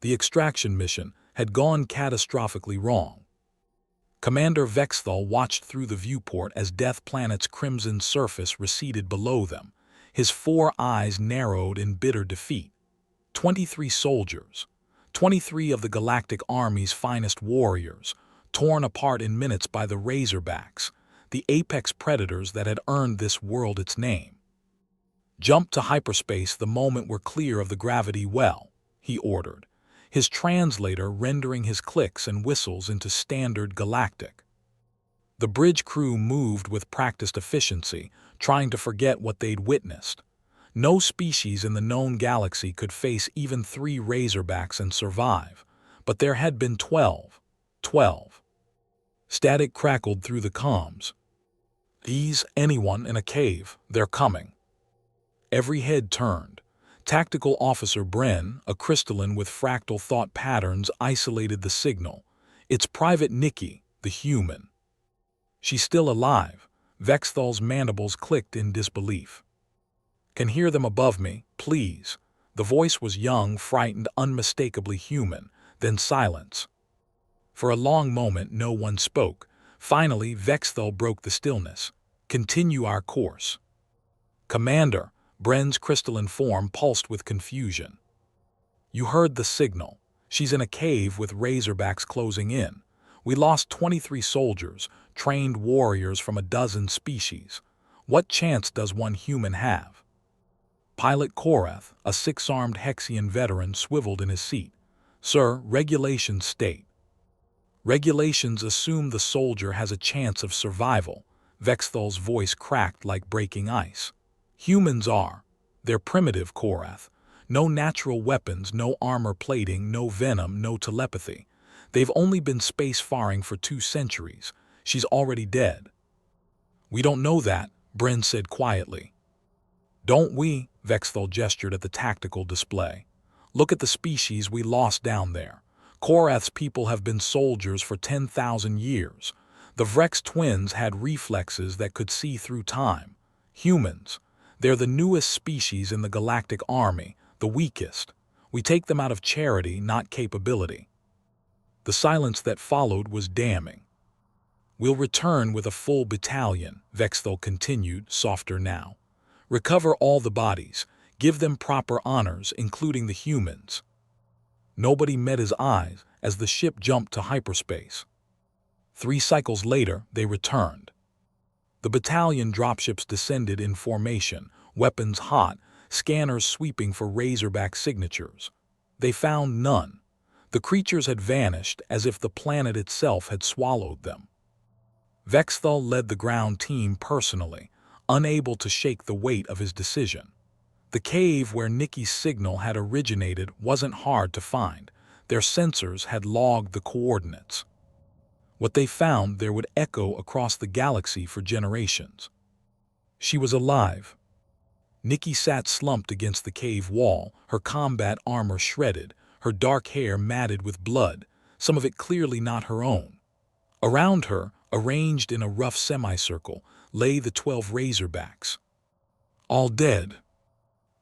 The extraction mission had gone catastrophically wrong. Commander Vexthal watched through the viewport as Death Planet's crimson surface receded below them, his four eyes narrowed in bitter defeat. 23 soldiers, 23 of the Galactic Army's finest warriors, torn apart in minutes by the Razorbacks, the apex predators that had earned this world its name. "Jump to hyperspace the moment we're clear of the gravity well," he ordered, his translator rendering his clicks and whistles into standard galactic. The bridge crew moved with practiced efficiency, trying to forget what they'd witnessed. No species in the known galaxy could face even 3 Razorbacks and survive, but there had been 12. 12. Static crackled through the comms. Anyone in a cave, they're coming." Every head turned. Tactical Officer Bren, a crystalline with fractal thought patterns, isolated the signal. "It's Private Nikki, the human." "She's still alive." Vexthal's mandibles clicked in disbelief. "Can hear them above me, please." The voice was young, frightened, unmistakably human, then silence. For a long moment no one spoke. Finally, Vexthal broke the stillness. "Continue our course." "Commander," Bren's crystalline form pulsed with confusion. "You heard the signal. She's in a cave with Razorbacks closing in. We lost 23 soldiers, trained warriors from a dozen species. What chance does one human have?" Pilot Korath, a 6-armed Hexian veteran, swiveled in his seat. "Sir, regulations state." "Regulations assume the soldier has a chance of survival." Vexthal's voice cracked like breaking ice. "Humans are. They're primitive, Korath. No natural weapons, no armor plating, no venom, no telepathy. They've only been space-faring for 2 centuries. She's already dead." "We don't know that," Bren said quietly. "Don't we?" Vexthal gestured at the tactical display. "Look at the species we lost down there. Korath's people have been soldiers for 10,000 years. The Vrex twins had reflexes that could see through time. Humans. They're the newest species in the Galactic Army, the weakest. We take them out of charity, not capability." The silence that followed was damning. "We'll return with a full battalion," Vexthal continued, softer now. "Recover all the bodies. Give them proper honors, including the humans." Nobody met his eyes as the ship jumped to hyperspace. 3 cycles later, they returned. The battalion dropships descended in formation, weapons hot, scanners sweeping for Razorback signatures. They found none. The creatures had vanished as if the planet itself had swallowed them. Vexthal led the ground team personally, unable to shake the weight of his decision. The cave where Nikki's signal had originated wasn't hard to find. Their sensors had logged the coordinates. What they found there would echo across the galaxy for generations. She was alive. Nikki sat slumped against the cave wall, her combat armor shredded, her dark hair matted with blood, some of it clearly not her own. Around her, arranged in a rough semicircle, lay the 12 Razorbacks. All dead.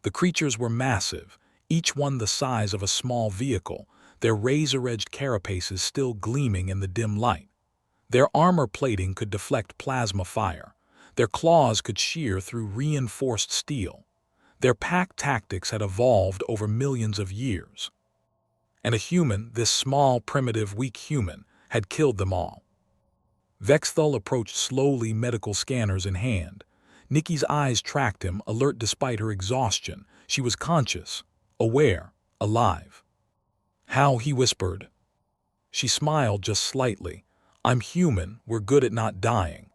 The creatures were massive, each one the size of a small vehicle, their razor-edged carapaces still gleaming in the dim light. Their armor plating could deflect plasma fire. Their claws could shear through reinforced steel. Their pack tactics had evolved over millions of years. And a human, this small, primitive, weak human, had killed them all. Vexthal approached slowly, medical scanners in hand. Nikki's eyes tracked him, alert despite her exhaustion. She was conscious, aware, alive. "How?" he whispered. She smiled just slightly. "I'm human, we're good at not dying."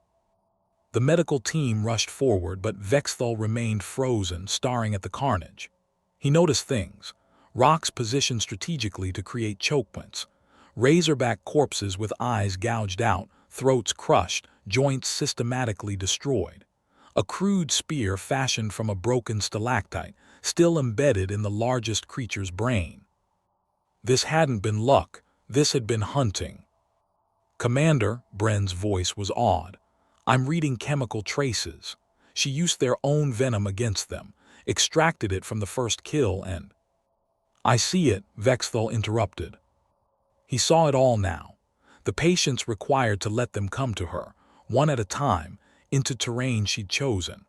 The medical team rushed forward, but Vexthal remained frozen, staring at the carnage. He noticed things. Rocks positioned strategically to create choke points. Razorback corpses with eyes gouged out, throats crushed, joints systematically destroyed. A crude spear fashioned from a broken stalactite, still embedded in the largest creature's brain. This hadn't been luck, this had been hunting. "Commander," Bren's voice was awed. "I'm reading chemical traces. She used their own venom against them, extracted it from the first kill and..." I see it, Vexthal interrupted. He saw it all now. The patience required to let them come to her, one at a time, into terrain she'd chosen.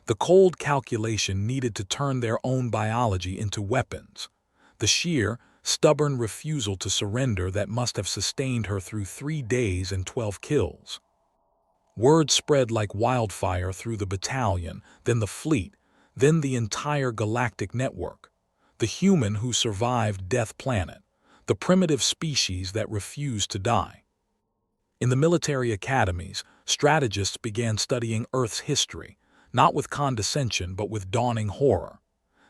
The cold calculation needed to turn their own biology into weapons. The sheer, stubborn refusal to surrender that must have sustained her through 3 days and 12 kills. Word spread like wildfire through the battalion, then the fleet, then the entire galactic network. The human who survived Death Planet, the primitive species that refused to die. In the military academies, strategists began studying Earth's history, not with condescension but with dawning horror.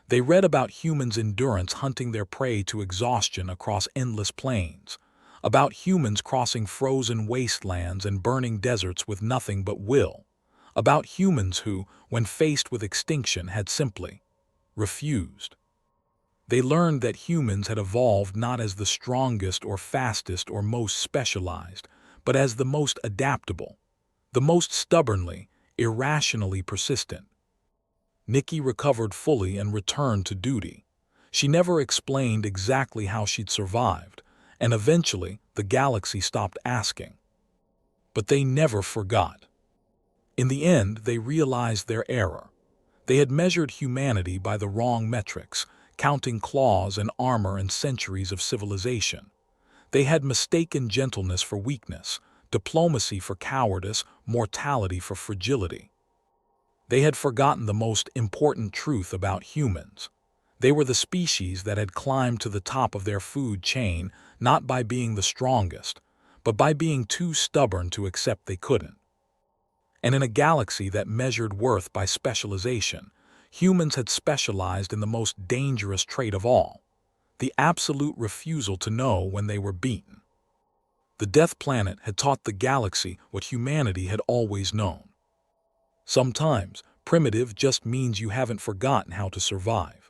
They read about humans' endurance hunting their prey to exhaustion across endless plains, about humans crossing frozen wastelands and burning deserts with nothing but will, about humans who, when faced with extinction, had simply refused. They learned that humans had evolved not as the strongest or fastest or most specialized, but as the most adaptable, the most stubbornly, irrationally persistent. Nikki recovered fully and returned to duty. She never explained exactly how she'd survived, and eventually the galaxy stopped asking. But they never forgot. In the end, they realized their error. They had measured humanity by the wrong metrics, counting claws and armor and centuries of civilization. They had mistaken gentleness for weakness, diplomacy for cowardice, mortality for fragility. They had forgotten the most important truth about humans. They were the species that had climbed to the top of their food chain not by being the strongest, but by being too stubborn to accept they couldn't. And in a galaxy that measured worth by specialization, humans had specialized in the most dangerous trait of all, the absolute refusal to know when they were beaten. The Death Planet had taught the galaxy what humanity had always known. Sometimes, primitive just means you haven't forgotten how to survive.